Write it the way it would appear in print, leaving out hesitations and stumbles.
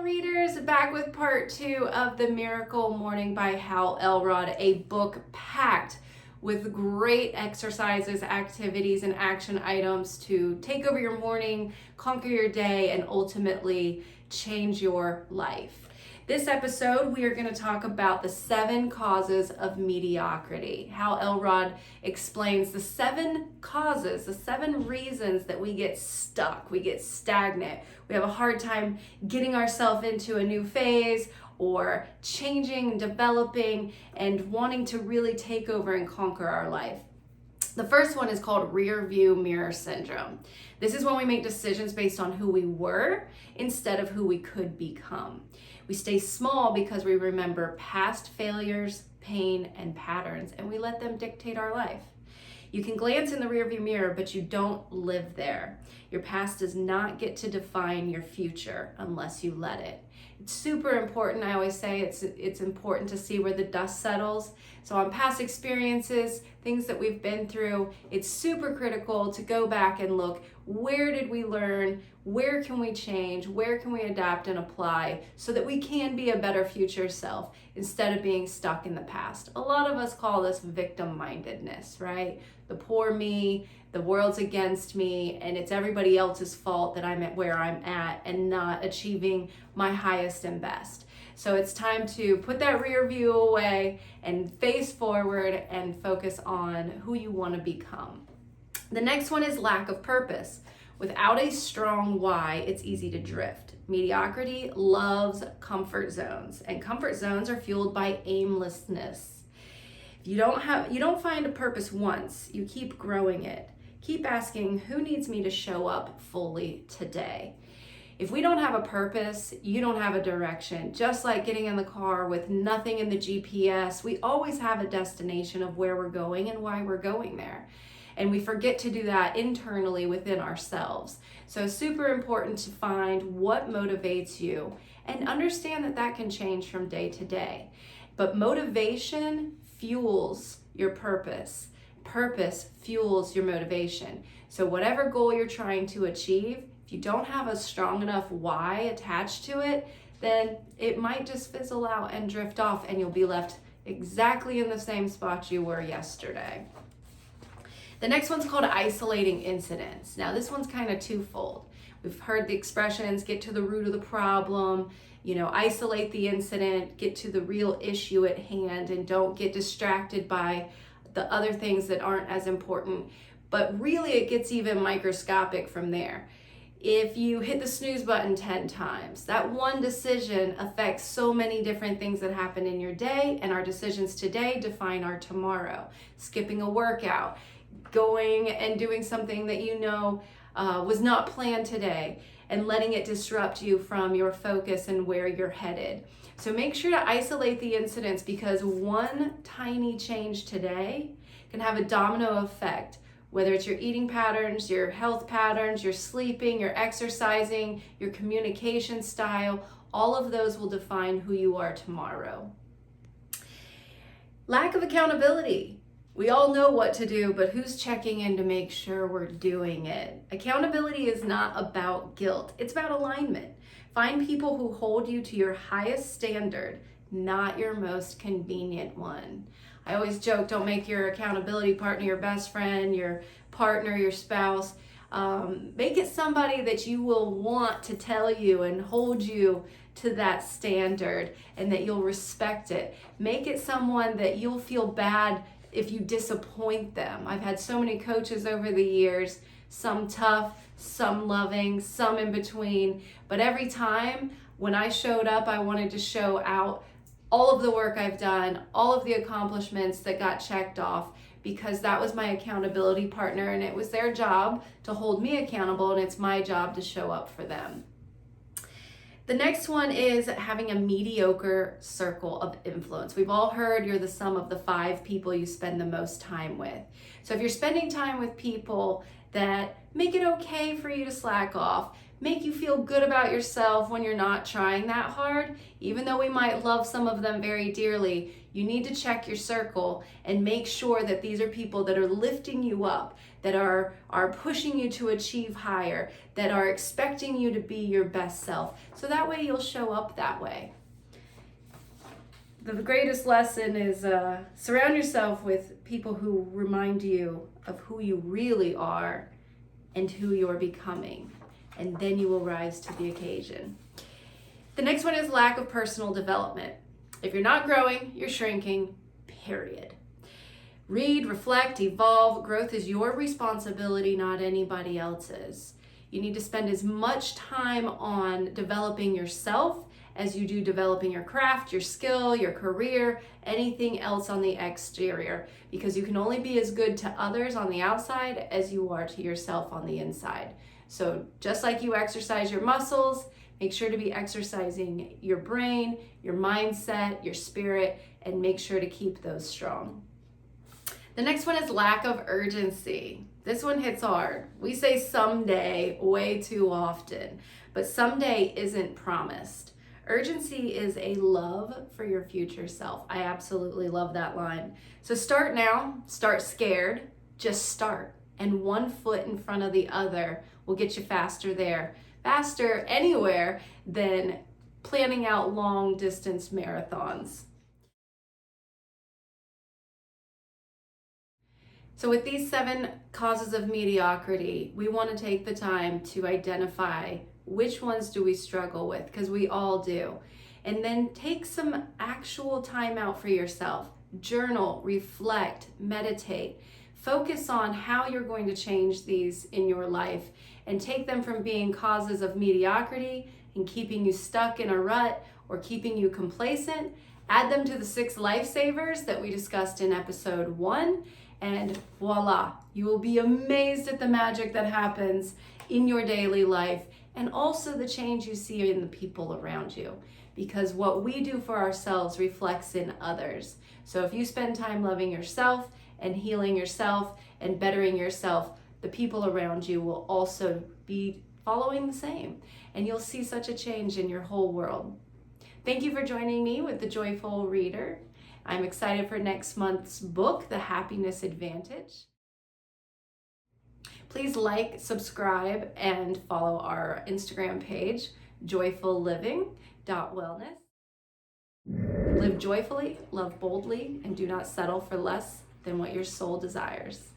readers, back with part 2 of The Miracle Morning by Hal Elrod, a book packed with great exercises, activities, and action items to take over your morning, conquer your day, and ultimately change your life. This episode, we are going to talk about the 7 causes of mediocrity. Hal Elrod explains the 7 causes, the 7 reasons that we get stuck, we get stagnant, we have a hard time getting ourselves into a new phase or changing, developing, and wanting to really take over and conquer our life. The first one is called rear view mirror syndrome. This is when we make decisions based on who we were instead of who we could become. We stay small because we remember past failures, pain, and patterns, and we let them dictate our life. You can glance in the rearview mirror, but you don't live there. Your past does not get to define your future unless you let it. It's super important. I always say it's important to see where the dust settles. So on past experiences, things that we've been through, it's super critical to go back and look, where did we learn? Where can we change? Where can we adapt and apply so that we can be a better future self instead of being stuck in the past? A lot of us call this victim-mindedness, right? The poor me, the world's against me, and it's everybody else's fault that I'm at where I'm at and not achieving my highest and best. So it's time to put that rear view away and face forward and focus on who you want to become. The next one is lack of purpose. Without a strong why, it's easy to drift. Mediocrity loves comfort zones, and comfort zones are fueled by aimlessness. If you don't find a purpose once, you keep growing it. Keep asking, who needs me to show up fully today? If we don't have a purpose, you don't have a direction. Just like getting in the car with nothing in the GPS, we always have a destination of where we're going and why we're going there. And we forget to do that internally within ourselves. So super important to find what motivates you and understand that that can change from day to day. But motivation fuels your purpose. Purpose fuels your motivation. So whatever goal you're trying to achieve, if you don't have a strong enough why attached to it, then it might just fizzle out and drift off, and you'll be left exactly in the same spot you were yesterday. The next one's called isolating incidents. Now this one's kind of twofold. We've heard the expressions, get to the root of the problem, isolate the incident, get to the real issue at hand, and don't get distracted by the other things that aren't as important. But really it gets even microscopic from there. If you hit the snooze button 10 times, that one decision affects so many different things that happen in your day, and our decisions today define our tomorrow. Skipping a workout, going and doing something that was not planned today, and letting it disrupt you from your focus and where you're headed. So make sure to isolate the incidents, because one tiny change today can have a domino effect, whether it's your eating patterns, your health patterns, your sleeping, your exercising, your communication style. All of those will define who you are tomorrow. Lack of accountability. We all know what to do, but who's checking in to make sure we're doing it? Accountability is not about guilt. It's about alignment. Find people who hold you to your highest standard, not your most convenient one. I always joke, don't make your accountability partner your best friend, your partner, your spouse. Make it somebody that you will want to tell you and hold you to that standard, and that you'll respect it. Make it someone that you'll feel bad if you disappoint them. I've had so many coaches over the years, some tough, some loving, some in between. But every time when I showed up, I wanted to show out all of the work I've done, all of the accomplishments that got checked off, because that was my accountability partner, and it was their job to hold me accountable, and it's my job to show up for them. The next one is having a mediocre circle of influence. We've all heard you're the sum of the 5 people you spend the most time with. So if you're spending time with people that make it okay for you to slack off, make you feel good about yourself when you're not trying that hard. Even though we might love some of them very dearly, you need to check your circle and make sure that these are people that are lifting you up, that are pushing you to achieve higher, that are expecting you to be your best self. So that way you'll show up that way. The greatest lesson is surround yourself with people who remind you of who you really are and who you're becoming, and then you will rise to the occasion. The next one is lack of personal development. If you're not growing, you're shrinking, period. Read, reflect, evolve. Growth is your responsibility, not anybody else's. You need to spend as much time on developing yourself as you do developing your craft, your skill, your career, anything else on the exterior, because you can only be as good to others on the outside as you are to yourself on the inside. So just like you exercise your muscles, make sure to be exercising your brain, your mindset, your spirit, and make sure to keep those strong. The next one is lack of urgency. This one hits hard. We say someday way too often, but someday isn't promised. Urgency is a love for your future self. I absolutely love that line. So start now, start scared, just start. And one foot in front of the other will get you faster there, faster anywhere than planning out long distance marathons. So with these 7 causes of mediocrity, we want to take the time to identify which ones do we struggle with, because we all do. And then take some actual time out for yourself. Journal, reflect, meditate. Focus on how you're going to change these in your life and take them from being causes of mediocrity and keeping you stuck in a rut or keeping you complacent. Add them to the 6 lifesavers that we discussed in episode 1. And voila, you will be amazed at the magic that happens in your daily life and also the change you see in the people around you. Because what we do for ourselves reflects in others. So if you spend time loving yourself and healing yourself and bettering yourself, the people around you will also be following the same. And you'll see such a change in your whole world. Thank you for joining me with The Joyful Reader. I'm excited for next month's book, The Happiness Advantage. Please like, subscribe, and follow our Instagram page, joyfulliving.wellness. Live joyfully, love boldly, and do not settle for less than what your soul desires.